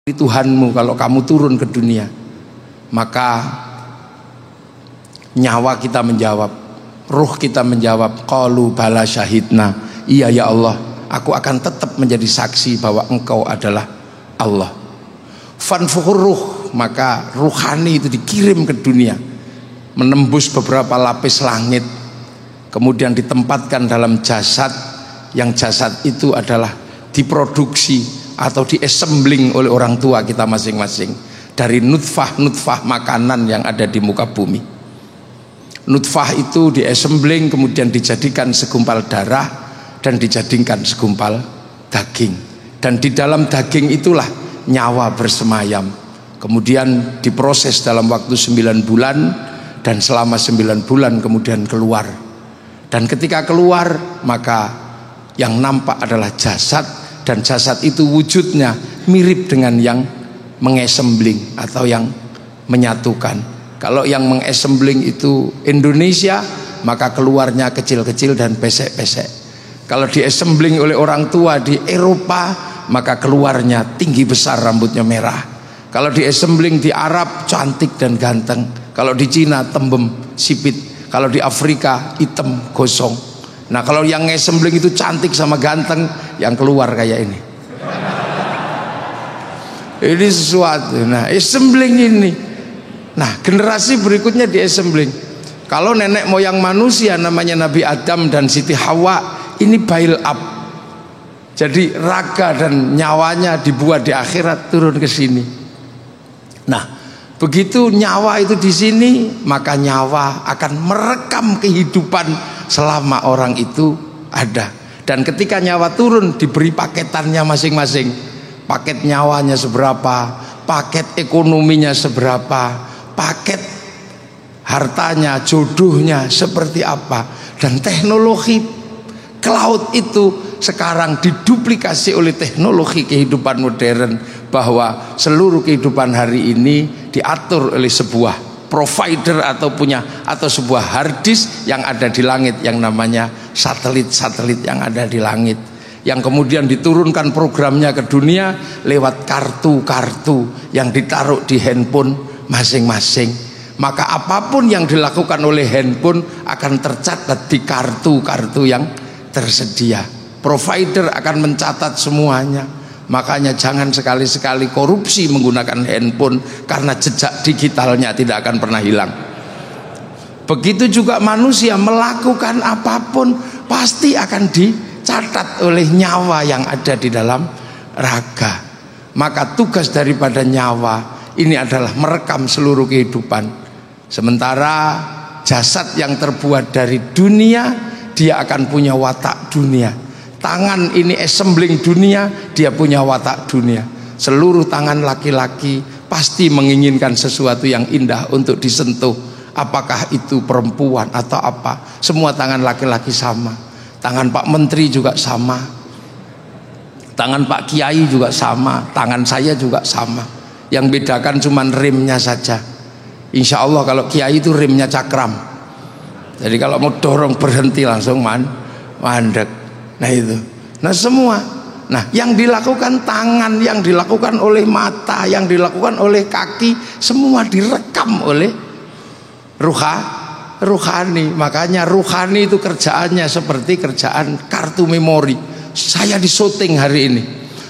Tuhanmu kalau kamu turun ke dunia. Maka nyawa kita menjawab, ruh kita menjawab, qalu bala syahidna, iya ya Allah, aku akan tetap menjadi saksi bahwa engkau adalah Allah. Fanfuhur ruh, maka ruhani itu dikirim ke dunia, menembus beberapa lapis langit, kemudian ditempatkan dalam jasad, yang jasad itu adalah diproduksi atau diesembling oleh orang tua kita masing-masing dari nutfah makanan yang ada di muka bumi. Nutfah itu diesembling, kemudian dijadikan segumpal darah dan dijadikan segumpal daging, dan di dalam daging itulah nyawa bersemayam. Kemudian diproses dalam waktu 9 bulan, dan selama 9 bulan kemudian keluar. Dan ketika keluar, maka yang nampak adalah jasad, dan jasad itu wujudnya mirip dengan yang mengesembling atau yang menyatukan. Kalau yang mengesembling itu Indonesia, maka keluarnya kecil-kecil dan pesek-pesek. Kalau diesembling oleh orang tua di Eropa, maka keluarnya tinggi besar, rambutnya merah. Kalau diesembling di Arab, cantik dan ganteng. Kalau di Cina, tembem sipit. Kalau di Afrika, hitam gosong. Nah, kalau yang ngesembling itu cantik sama ganteng, yang keluar kayak ini. Ini sesuatu. Nah, assembling ini. Nah, generasi berikutnya di assembling. Kalau nenek moyang manusia namanya Nabi Adam dan Siti Hawa, ini bail up. Jadi raga dan nyawanya dibuat di akhirat turun ke sini. Nah, begitu nyawa itu di sini, maka nyawa akan merekam kehidupan selama orang itu ada. Dan ketika nyawa turun, diberi paketannya masing-masing. Paket nyawanya seberapa, paket ekonominya seberapa, paket hartanya, jodohnya seperti apa. Dan teknologi cloud itu sekarang diduplikasi oleh teknologi kehidupan modern, bahwa seluruh kehidupan hari ini diatur oleh sebuah provider atau sebuah hard disk yang ada di langit, yang namanya satelit-satelit yang ada di langit, yang kemudian diturunkan programnya ke dunia lewat kartu-kartu yang ditaruh di handphone masing-masing. Maka apapun yang dilakukan oleh handphone akan tercatat di kartu-kartu yang tersedia. Provider akan mencatat semuanya. Makanya jangan sekali-sekali korupsi menggunakan handphone, karena jejak digitalnya tidak akan pernah hilang. Begitu juga manusia melakukan apapun pasti akan dicatat oleh nyawa yang ada di dalam raga. Maka tugas daripada nyawa ini adalah merekam seluruh kehidupan. Sementara jasad yang terbuat dari dunia, dia akan punya watak dunia. Tangan ini assembling dunia, dia punya watak dunia. Seluruh tangan laki-laki pasti menginginkan sesuatu yang indah untuk disentuh. Apakah itu perempuan atau apa, semua tangan laki-laki sama. Tangan Pak Menteri juga sama, tangan Pak Kiai juga sama, tangan saya juga sama. Yang bedakan cuma rimnya saja. Insya Allah kalau Kiai itu rimnya cakram. Jadi kalau mau dorong berhenti langsung mandek. Nah itu, nah semua, nah yang dilakukan tangan, yang dilakukan oleh mata, yang dilakukan oleh kaki, semua direkam oleh ruhani. Makanya ruhani itu kerjaannya seperti kerjaan kartu memori. Saya di syuting hari ini,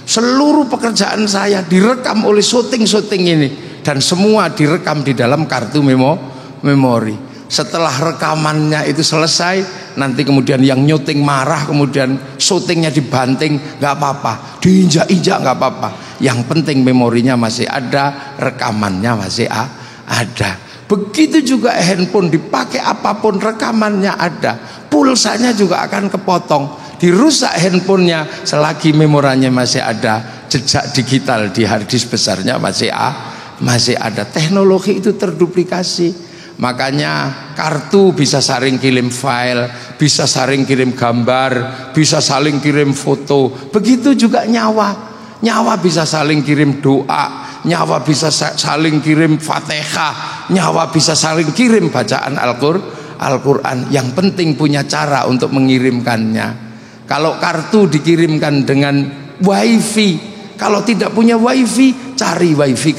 seluruh pekerjaan saya direkam oleh syuting ini, dan semua direkam di dalam kartu memori. Setelah rekamannya itu selesai, nanti kemudian yang nyuting marah, kemudian syutingnya dibanting, nggak apa-apa, diinjak-injak nggak apa-apa. Yang penting memorinya masih ada, rekamannya masih ada. Begitu juga handphone dipakai apapun, rekamannya ada, pulsanya juga akan kepotong, dirusak handphonenya, selagi memoranya masih ada, jejak digital di hard disk besarnya masih ada. Teknologi itu terduplikasi. Makanya kartu bisa saling kirim file, bisa saling kirim gambar, bisa saling kirim foto. Begitu juga nyawa bisa saling kirim doa, nyawa bisa saling kirim Fatihah, nyawa bisa saling kirim bacaan Al-Quran. Yang penting punya cara untuk mengirimkannya. Kalau kartu dikirimkan dengan wifi, kalau tidak punya wifi cari wifi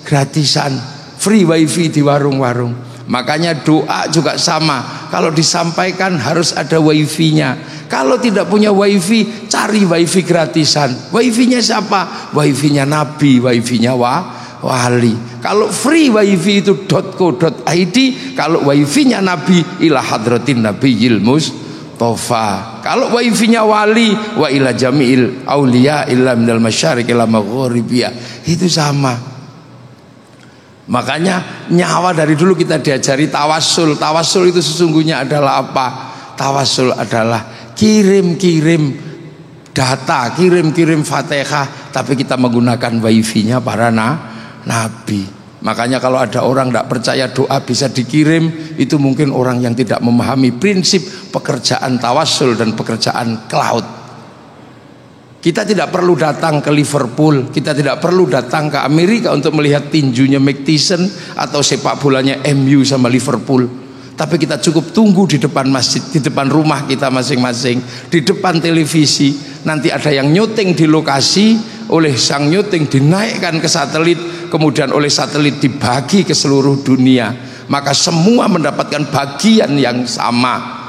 gratisan, free wifi di warung-warung. Makanya doa juga sama, kalau disampaikan harus ada wifi-nya. Kalau tidak punya wifi, cari wifi gratisan. Wifi-nya siapa? Wifi-nya Nabi, wifi-nya wali. Kalau free wifi itu .co.id, kalau wifi-nya Nabi ila hadratin nabiyil mustofa. Kalau wifi-nya wali wa ila jami'il auliya illa minal masyariq ila maghribiyah, itu sama. Makanya nyawa dari dulu kita diajari tawassul. Tawassul itu sesungguhnya adalah apa? Tawassul adalah kirim-kirim data, kirim-kirim Fatihah, tapi kita menggunakan wifi-nya para nabi. Makanya kalau ada orang tidak percaya doa bisa dikirim, itu mungkin orang yang tidak memahami prinsip pekerjaan tawassul dan pekerjaan cloud. Kita tidak perlu datang ke Liverpool, kita tidak perlu datang ke Amerika untuk melihat tinjunya Mike Tyson atau sepak bolanya MU sama Liverpool. Tapi kita cukup tunggu di depan masjid, di depan rumah kita masing-masing, di depan televisi. Nanti ada yang nyuting di lokasi, oleh sang nyuting dinaikkan ke satelit, kemudian oleh satelit dibagi ke seluruh dunia. Maka semua mendapatkan bagian yang sama,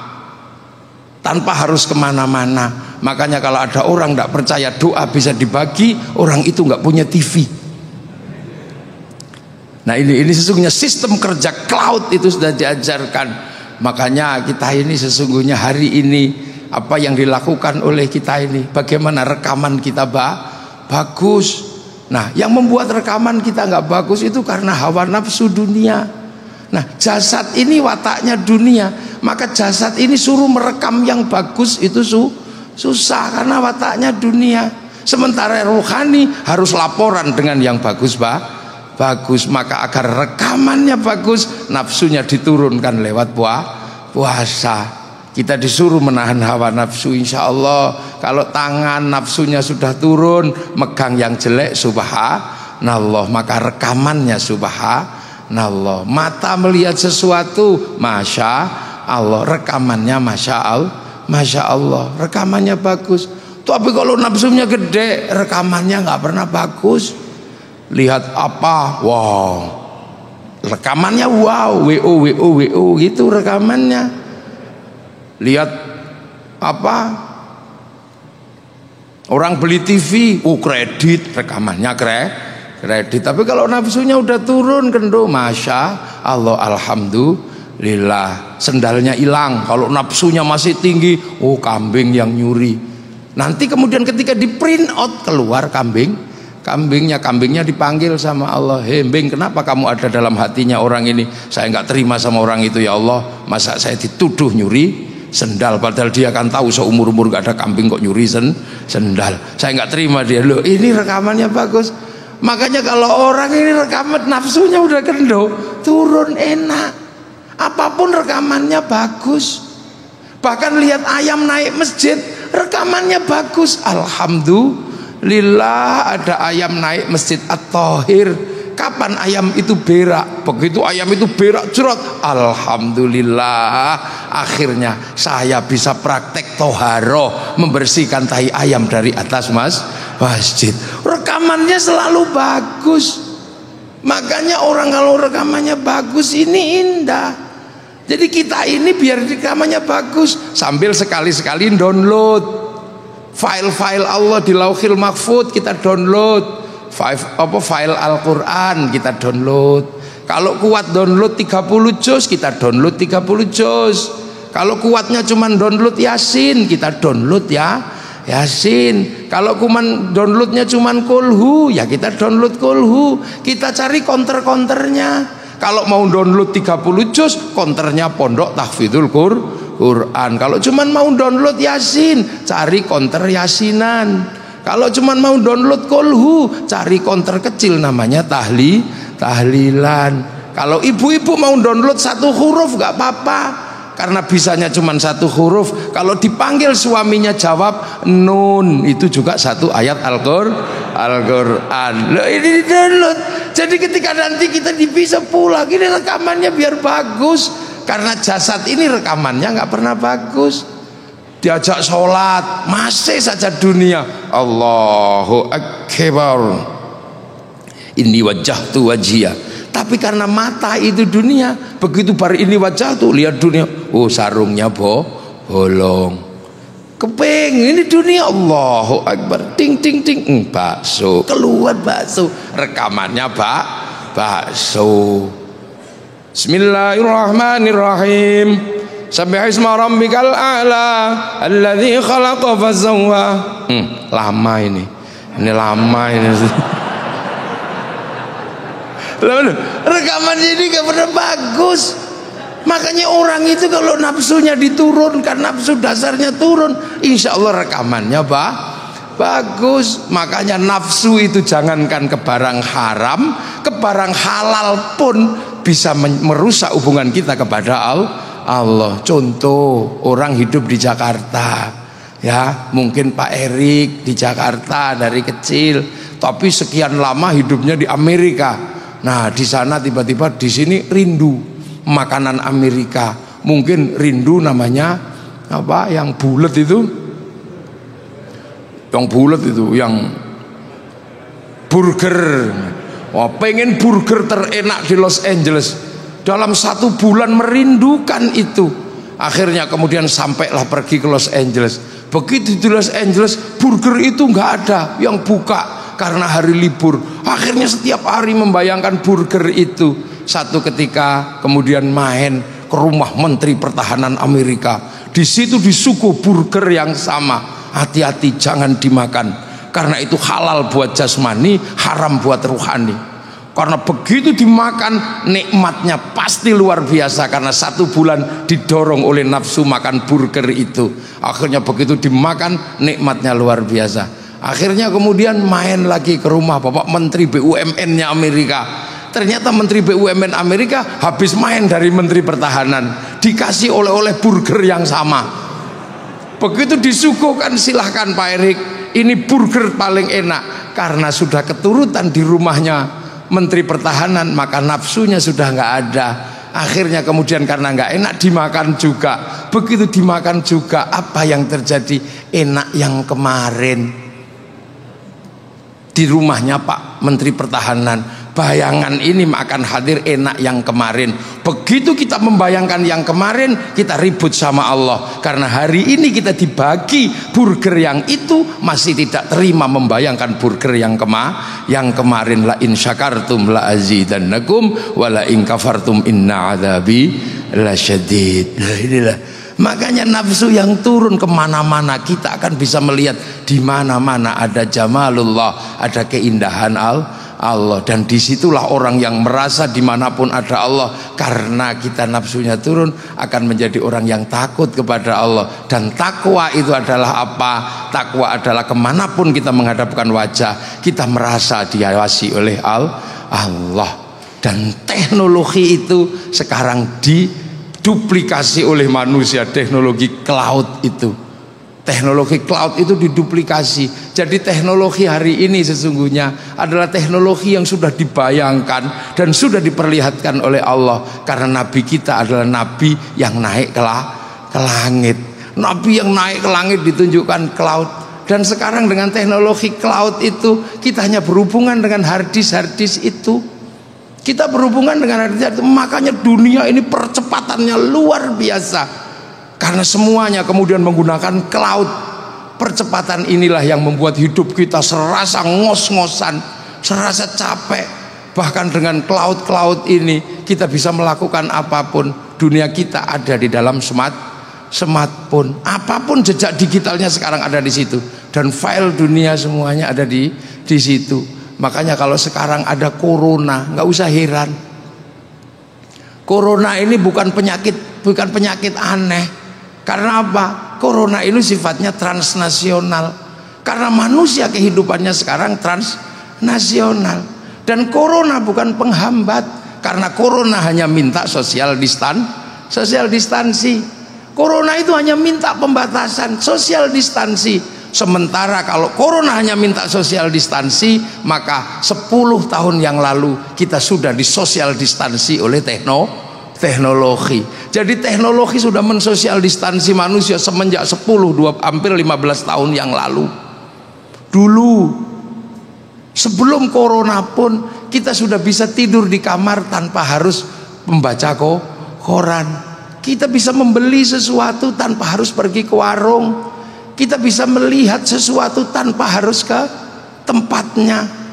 tanpa harus kemana-mana. Makanya kalau ada orang tidak percaya doa bisa dibagi, orang itu nggak punya TV. Nah ini sesungguhnya sistem kerja cloud itu sudah diajarkan. Makanya kita ini sesungguhnya hari ini apa yang dilakukan oleh kita ini, bagaimana rekaman kita bagus. Nah yang membuat rekaman kita nggak bagus itu karena hawa nafsu dunia. Nah jasad ini wataknya dunia, maka jasad ini suruh merekam yang bagus itu susah karena wataknya dunia. Sementara rohani harus laporan dengan yang bagus bagus. Maka agar rekamannya bagus, nafsunya diturunkan lewat puasa. Kita disuruh menahan hawa nafsu. Insya Allah kalau tangan nafsunya sudah turun, megang yang jelek subhanallah, maka rekamannya subhanallah. Mata melihat sesuatu, masya Allah, rekamannya masya Allah, rekamannya bagus. Tapi kalau nafsunya gede, rekamannya nggak pernah bagus. Lihat apa, wow, rekamannya wow, wo gitu rekamannya. Lihat apa, orang beli TV, kredit, rekamannya kredit. Tapi kalau nafsunya udah turun kendo, masya Allah, alhamdulillah, sendalnya hilang. Kalau nafsunya masih tinggi, kambing yang nyuri. Nanti kemudian ketika di print out keluar kambingnya dipanggil sama Allah. Hei Bing, kenapa kamu ada dalam hatinya orang ini? Saya nggak terima sama orang itu ya Allah. Masa saya dituduh nyuri sendal, padahal dia kan tahu seumur-umur gak ada kambing kok nyuri sendal. Saya nggak terima dia. Loh ini rekamannya bagus. Makanya kalau orang ini rekaman nafsunya udah kendo, turun enak. Apapun rekamannya bagus. Bahkan lihat ayam naik masjid, rekamannya bagus. Alhamdulillah ada ayam naik masjid At-Thahir. Kapan ayam itu berak? Begitu ayam itu berak jerot, alhamdulillah, akhirnya saya bisa praktek toharoh, membersihkan tahi ayam dari atas masjid. Rekamannya selalu bagus. Makanya orang kalau rekamannya bagus ini indah. Jadi kita ini biar rekamannya bagus, sambil sekali-sekali download file-file Allah di Lauhil Mahfud, kita download file Al-Quran, kita download. Kalau kuat download 30 juz, kita download 30 juz. Kalau kuatnya cuma download Yasin, kita download ya Yasin. Kalau kuman downloadnya cuma kulhu, ya kita download kulhu. Kita cari counter-counternya. Kalau mau download 30 juz, counternya Pondok Tahfidzul Quran. Kalau cuma mau download Yasin, cari counter Yasinan. Kalau cuma mau download kulhu, cari counter kecil namanya tahlilan. Kalau ibu-ibu mau download satu huruf gak apa-apa, karena bisanya cuma satu huruf. Kalau dipanggil suaminya jawab nun, itu juga satu ayat Al-Quran. Loh ini di download. Jadi ketika nanti kita bisa pulang, ini rekamannya biar bagus. Karena jasad ini rekamannya gak pernah bagus. Diajak sholat masih saja dunia. Allahu Akbar. Inni wajjahtu wajhiya. Tapi karena mata itu dunia, begitu bar ini wajah tuh lihat dunia, oh sarungnya bolong. Keping ini dunia, Allahu Akbar, ting ting ting, bakso, keluar bakso, rekamannya bakso. Bismillahirrahmanirrahim. Sabbihisma rabbikal a'la alladzi khalaqa fasawwa. Lama ini lama ini. Rekaman ini gak pernah bagus. Makanya orang itu kalau nafsunya diturunkan, nafsu dasarnya turun, insya Allah rekamannya bagus. Makanya nafsu itu jangankan ke barang haram, ke barang halal pun bisa merusak hubungan kita kepada Allah. Contoh, orang hidup di Jakarta, ya mungkin Pak Erik di Jakarta dari kecil, tapi sekian lama hidupnya di Amerika. Nah di sana tiba-tiba di sini rindu makanan Amerika, mungkin rindu namanya apa yang bulat itu, yang burger. Wah, pengen burger terenak di Los Angeles, dalam 1 bulan merindukan itu. Akhirnya kemudian sampailah pergi ke Los Angeles. Begitu di Los Angeles burger itu nggak ada yang buka karena hari libur. Akhirnya setiap hari membayangkan burger itu. Satu ketika kemudian main ke rumah Menteri Pertahanan Amerika. Di situ disuguh burger yang sama. Hati-hati jangan dimakan, karena itu halal buat jasmani, haram buat ruhani. Karena begitu dimakan nikmatnya pasti luar biasa, karena 1 bulan didorong oleh nafsu makan burger itu. Akhirnya begitu dimakan nikmatnya luar biasa. Akhirnya kemudian main lagi ke rumah Bapak Menteri BUMN-nya Amerika. Ternyata Menteri BUMN Amerika habis main dari Menteri Pertahanan, dikasih oleh-oleh burger yang sama. Begitu disuguhkan, silahkan Pak Erik, ini burger paling enak. Karena sudah keturutan di rumahnya Menteri Pertahanan, maka nafsunya sudah nggak ada. Akhirnya kemudian karena nggak enak dimakan juga. Begitu dimakan juga, apa yang terjadi? Enak yang kemarin di rumahnya Pak Menteri Pertahanan, bayangan ini akan hadir enak yang kemarin. Begitu kita membayangkan yang kemarin, kita ribut sama Allah, karena hari ini kita dibagi burger yang itu, masih tidak terima membayangkan burger yang kemarin. La in syakartum la azidannakum wa la in kafartum inna adzabi lasyadid. Inilah makanya nafsu yang turun kemana-mana, kita akan bisa melihat di mana-mana ada jamalullah, ada keindahan Allah. Dan disitulah orang yang merasa dimanapun ada Allah, karena kita nafsunya turun, akan menjadi orang yang takut kepada Allah. Dan takwa itu adalah apa? Takwa adalah kemanapun kita menghadapkan wajah, kita merasa diawasi oleh Allah. Dan teknologi itu sekarang duplikasi oleh manusia. Teknologi cloud itu diduplikasi. Jadi teknologi hari ini sesungguhnya adalah teknologi yang sudah dibayangkan dan sudah diperlihatkan oleh Allah. Karena Nabi kita adalah Nabi yang naik ke langit. Nabi yang naik ke langit ditunjukkan cloud. Dan sekarang dengan teknologi cloud itu, kita hanya berhubungan dengan harddisk itu. Kita berhubungan dengan harddisk itu. Makanya dunia ini percepatannya luar biasa, karena semuanya kemudian menggunakan cloud. Percepatan inilah yang membuat hidup kita serasa ngos-ngosan, serasa capek. Bahkan dengan cloud ini kita bisa melakukan apapun. Dunia kita ada di dalam smartphone. Apapun jejak digitalnya sekarang ada di situ, dan file dunia semuanya ada di situ. Makanya kalau sekarang ada corona, nggak usah heran. Corona ini bukan penyakit aneh. Karena apa? Corona ini sifatnya transnasional. Karena manusia kehidupannya sekarang transnasional. Dan corona bukan penghambat. Karena corona hanya minta social distansi. Corona itu hanya minta pembatasan social distansi. Sementara kalau corona hanya minta social distansi, maka 10 tahun yang lalu kita sudah disosial distansi oleh teknologi. Jadi teknologi sudah mensosial distansi manusia semenjak 10, hampir 15 tahun yang lalu. Dulu Sebelum corona pun kita sudah bisa tidur di kamar tanpa harus membaca koran. Kita bisa membeli sesuatu tanpa harus pergi ke warung. Kita bisa melihat sesuatu tanpa harus ke tempatnya.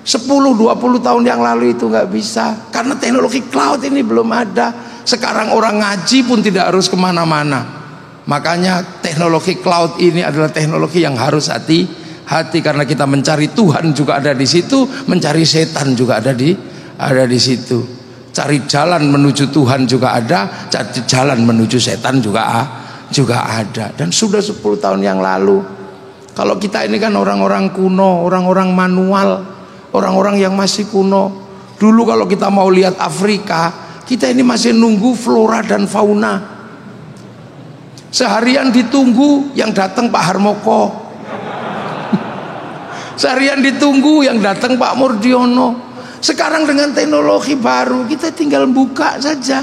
10-20 tahun yang lalu itu nggak bisa, karena teknologi cloud ini belum ada. Sekarang orang ngaji pun tidak harus kemana-mana. Makanya teknologi cloud ini adalah teknologi yang harus hati-hati, karena kita mencari Tuhan juga ada di situ, mencari setan juga ada di situ. Cari jalan menuju Tuhan juga ada, cari jalan menuju setan juga ada. Dan sudah 10 tahun yang lalu. Kalau kita ini kan orang-orang kuno, orang-orang manual, orang-orang yang masih kuno. Dulu kalau kita mau lihat Afrika, kita ini masih nunggu flora dan fauna. Seharian ditunggu yang datang Pak Harmoko. Seharian ditunggu yang datang Pak Murdiono. Sekarang dengan teknologi baru kita tinggal buka saja.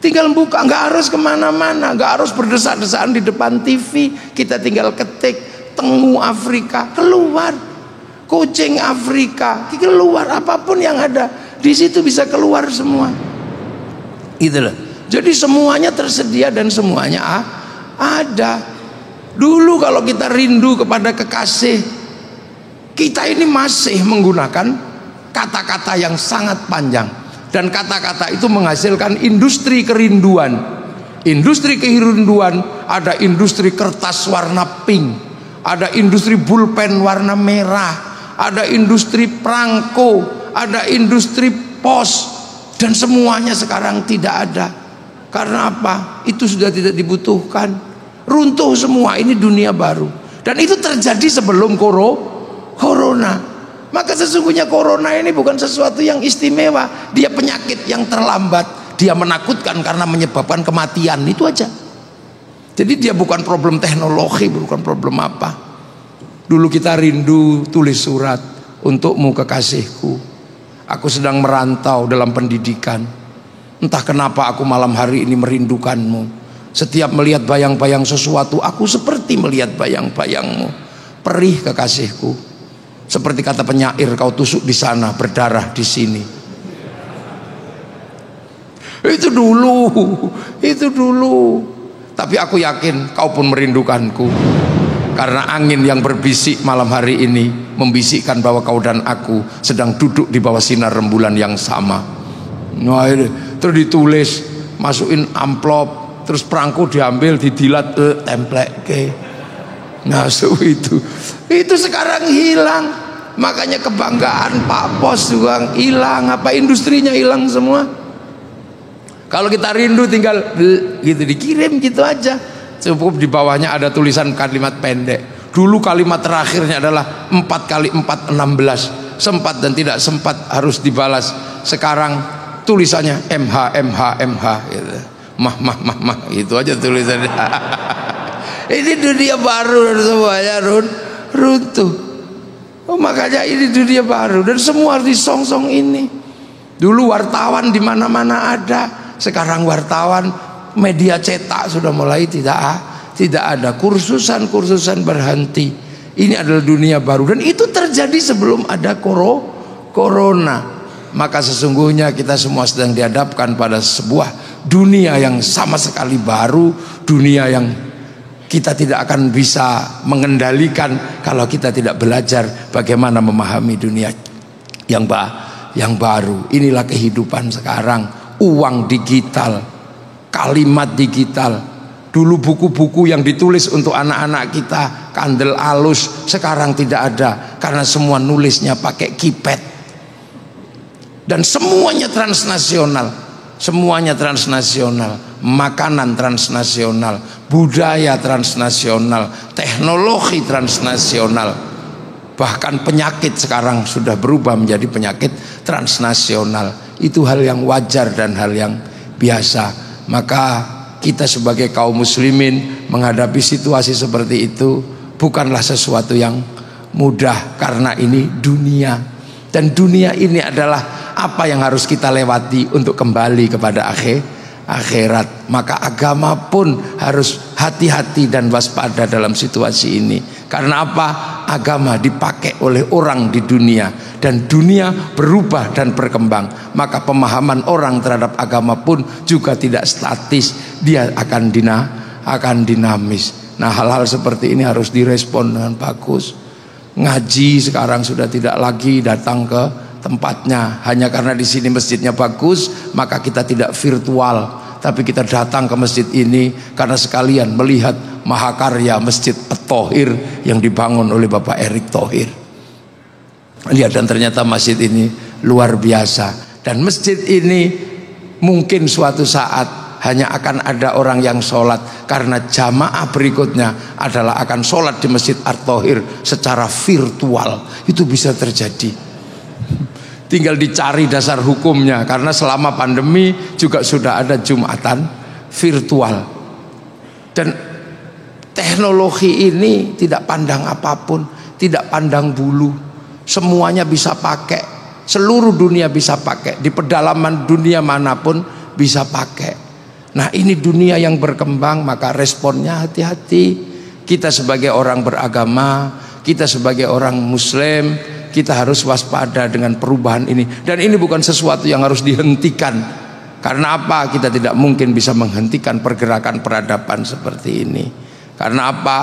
Tinggal buka, nggak harus kemana-mana, nggak harus berdesak-desakan di depan TV. Kita tinggal ketik tengu Afrika, keluar. Kucing Afrika, keluar. Apapun yang ada di situ bisa keluar semua. Itulah. Jadi semuanya tersedia dan semuanya ada. Dulu kalau kita rindu kepada kekasih, kita ini masih menggunakan kata-kata yang sangat panjang, dan kata-kata itu menghasilkan industri kerinduan. Industri kerinduan, ada industri kertas warna pink, ada industri pulpen warna merah, ada industri perangko, ada industri pos, dan semuanya sekarang tidak ada. Karena apa? Itu sudah tidak dibutuhkan. Runtuh semua. Ini dunia baru, dan itu terjadi sebelum corona. Maka sesungguhnya corona ini bukan sesuatu yang istimewa. Dia penyakit yang terlambat. Dia menakutkan karena menyebabkan kematian. Itu aja. Jadi dia bukan problem teknologi, bukan problem apa. Dulu kita rindu tulis surat, untukmu kekasihku, aku sedang merantau dalam pendidikan. Entah kenapa aku malam hari ini merindukanmu. Setiap melihat bayang-bayang sesuatu, aku seperti melihat bayang-bayangmu. Perih kekasihku. Seperti kata penyair, kau tusuk di sana, berdarah di sini. Itu dulu. Tapi aku yakin kau pun merindukanku. Karena angin yang berbisik malam hari ini membisikkan bahwa kau dan aku sedang duduk di bawah sinar rembulan yang sama. Nah, ini terus ditulis, masukin amplop, terus perangko diambil, didilat, templek ke. Nah, itu sekarang hilang. Makanya kebanggaan Pak Pos juga hilang. Apa industrinya hilang semua. Kalau kita rindu tinggal gitu dikirim gitu aja. Cukup di bawahnya ada tulisan kalimat pendek. Dulu kalimat terakhirnya adalah 4 kali 4 16. Sempat dan tidak sempat harus dibalas. Sekarang tulisannya MH gitu. Mah itu aja tulisannya. Ini dunia baru dan semuanya runtuh. Makanya ini dunia baru dan semua harus disongsong ini. Dulu wartawan di mana-mana ada, sekarang wartawan media cetak sudah mulai tidak ada. Kursusan berhenti. Ini adalah dunia baru dan itu terjadi sebelum ada corona. Maka sesungguhnya kita semua sedang dihadapkan pada sebuah dunia yang sama sekali baru, dunia yang kita tidak akan bisa mengendalikan kalau kita tidak belajar bagaimana memahami dunia yang baru. Inilah kehidupan sekarang. Uang digital, kalimat digital. Dulu buku-buku yang ditulis untuk anak-anak kita, kandel alus, sekarang tidak ada karena semua nulisnya pakai keypad. Dan semuanya transnasional. Semuanya transnasional, makanan transnasional, budaya transnasional, teknologi transnasional, bahkan penyakit sekarang sudah berubah menjadi penyakit transnasional. Itu hal yang wajar dan hal yang biasa. Maka kita sebagai kaum muslimin menghadapi situasi seperti itu bukanlah sesuatu yang mudah, karena ini dunia, dan dunia ini adalah apa yang harus kita lewati untuk kembali kepada akhirat. Maka agama pun harus hati-hati dan waspada dalam situasi ini. Karena apa? agama dipakai oleh orang di dunia dan dunia berubah dan berkembang, maka pemahaman orang terhadap agama pun juga tidak statis, dia akan dinamis. Nah, hal-hal seperti ini harus direspon dengan bagus. Ngaji sekarang sudah tidak lagi datang ke tempatnya hanya karena di sini masjidnya bagus, maka kita tidak virtual, tapi kita datang ke masjid ini karena sekalian melihat mahakarya Masjid At-Thohir yang dibangun oleh Bapak Erick Thohir. Lihat, dan ternyata masjid ini luar biasa, dan masjid ini mungkin suatu saat hanya akan ada orang yang sholat, karena jamaah berikutnya adalah akan sholat di Masjid At-Thohir secara virtual. Itu bisa terjadi, tinggal dicari dasar hukumnya, karena selama pandemi juga sudah ada Jumatan virtual. Dan teknologi ini tidak pandang apapun, tidak pandang bulu, semuanya bisa pakai, seluruh dunia bisa pakai, di pedalaman dunia manapun bisa pakai. Nah, ini dunia yang berkembang, maka responnya hati-hati. Kita sebagai orang beragama, kita sebagai orang muslim, kita harus waspada dengan perubahan ini. Dan ini bukan sesuatu yang harus dihentikan. Karena apa? Kita tidak mungkin bisa menghentikan pergerakan peradaban seperti ini. Karena apa?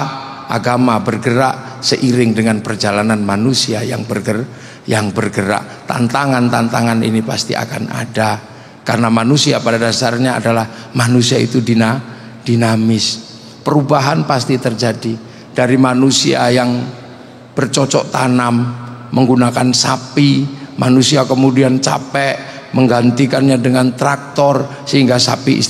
Agama bergerak seiring dengan perjalanan manusia yang bergerak. Tantangan-tantangan ini pasti akan ada. Karena manusia pada dasarnya adalah manusia itu dinamis. Perubahan pasti terjadi. Dari manusia yang bercocok tanam menggunakan sapi, manusia kemudian capek menggantikannya dengan traktor sehingga sapi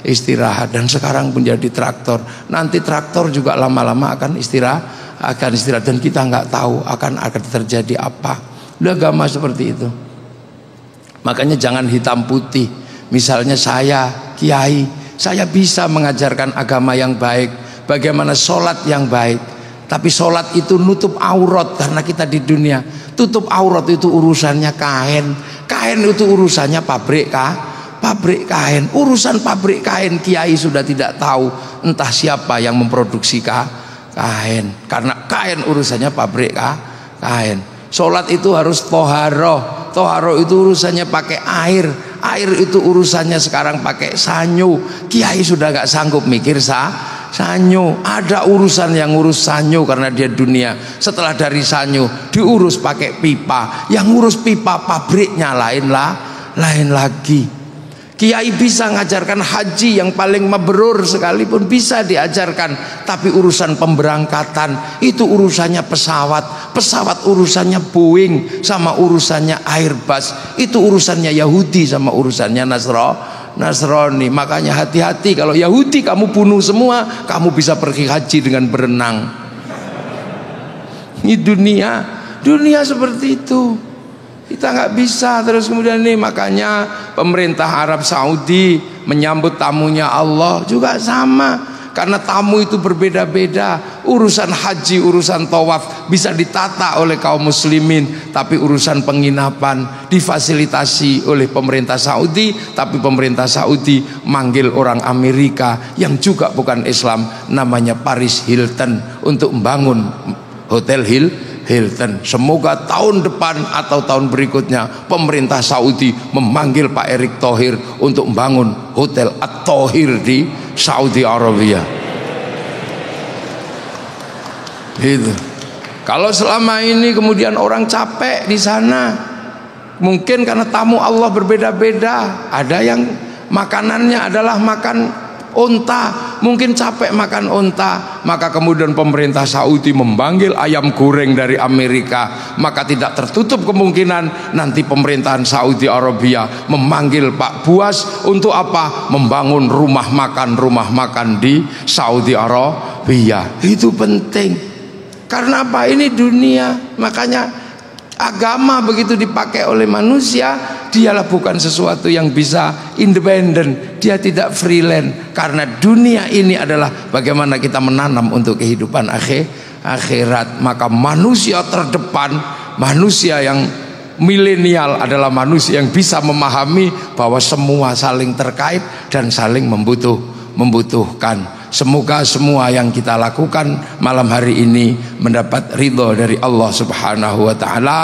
istirahat, dan sekarang menjadi traktor. Nanti traktor juga lama-lama akan istirahat dan kita nggak tahu akan terjadi apa. Udah, agama seperti itu. Makanya jangan hitam putih. Misalnya saya kiai, saya bisa mengajarkan agama yang baik, bagaimana sholat yang baik. Tapi sholat itu nutup aurat, karena kita di dunia tutup aurat itu urusannya kain. Kain itu urusannya pabrik kain. Urusan pabrik kain kiai sudah tidak tahu, entah siapa yang memproduksi kain, karena kain urusannya pabrik kain. Sholat itu harus toharoh. Toharoh itu urusannya pakai air. Air itu urusannya sekarang pakai sanyo. Kiai sudah gak sanggup mikir sanyo. Ada urusan yang ngurus sanyo karena dia dunia. Setelah dari sanyo diurus pakai pipa. Yang ngurus pipa pabriknya lain lagi. Kiai bisa ngajarkan haji yang paling mabrur sekalipun bisa diajarkan, tapi urusan pemberangkatan itu urusannya pesawat urusannya Boeing sama urusannya Airbus, itu urusannya Yahudi sama urusannya Nasrani. Makanya hati-hati, kalau Yahudi kamu bunuh semua, kamu bisa pergi haji dengan berenang. Ini dunia seperti itu. Kita nggak bisa terus kemudian nih. Makanya pemerintah Arab Saudi menyambut tamunya Allah juga sama, karena tamu itu berbeda-beda. Urusan haji, urusan tawaf bisa ditata oleh kaum muslimin, tapi urusan penginapan difasilitasi oleh pemerintah Saudi, tapi pemerintah Saudi manggil orang Amerika yang juga bukan Islam, namanya Paris Hilton, untuk membangun Hotel Hilton. Semoga tahun depan atau tahun berikutnya pemerintah Saudi memanggil Pak Erick Thohir untuk membangun Hotel At-Thohir di Saudi Arabia. Gitu. Kalau selama ini kemudian orang capek di sana, mungkin karena tamu Allah berbeda-beda. Ada yang makanannya adalah makan unta, mungkin capek makan unta, maka kemudian pemerintah Saudi memanggil ayam goreng dari Amerika. Maka tidak tertutup kemungkinan nanti pemerintahan Saudi Arabia memanggil Pak Buas untuk apa? Membangun rumah makan di Saudi Arabia. Itu penting. Karena apa? Ini dunia. Makanya agama begitu dipakai oleh manusia, dialah bukan sesuatu yang bisa independen, dia tidak freelance. Karena dunia ini adalah bagaimana kita menanam untuk kehidupan akhirat. Maka manusia terdepan, manusia yang milenial adalah manusia yang bisa memahami bahwa semua saling terkait dan saling membutuhkan. Semoga semua yang kita lakukan malam hari ini mendapat ridho dari Allah Subhanahu wa taala,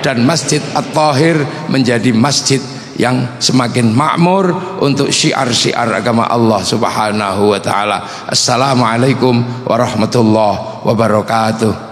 dan Masjid At-Thahir menjadi masjid yang semakin makmur untuk syiar-syiar agama Allah Subhanahu wa taala. Assalamualaikum warahmatullahi wabarakatuh.